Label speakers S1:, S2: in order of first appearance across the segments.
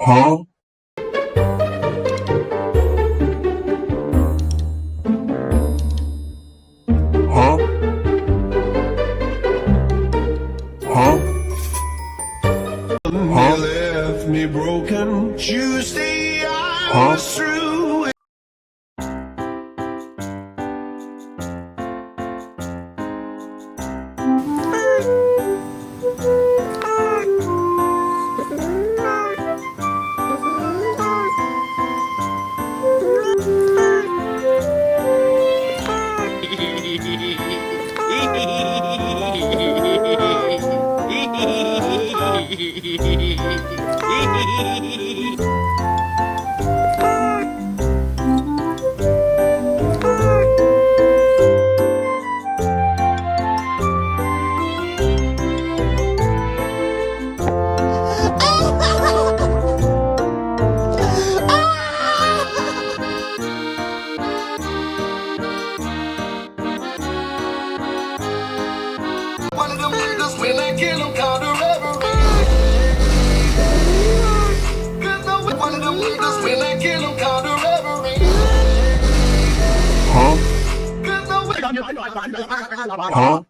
S1: Huh? Huh? Huh?
S2: You left me broken. Tuesday I was through. One of them niggas when I kill them call the reverie. One of them niggas when I kill them call the reverie.
S1: Huh? Huh?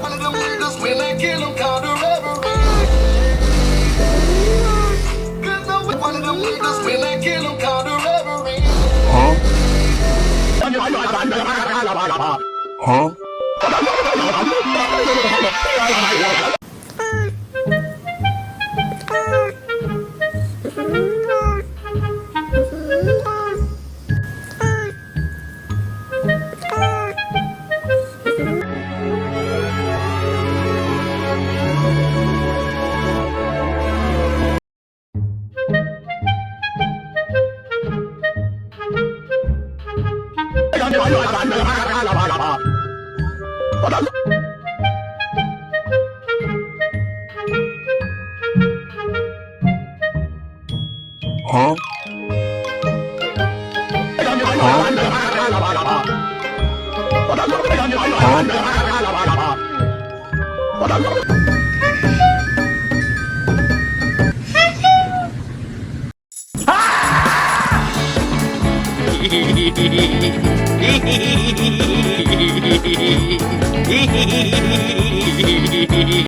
S2: One of them niggas when I kill them call the reverie. One of them niggas when I kill them call the reverie.
S1: Huh? Huh? Huh?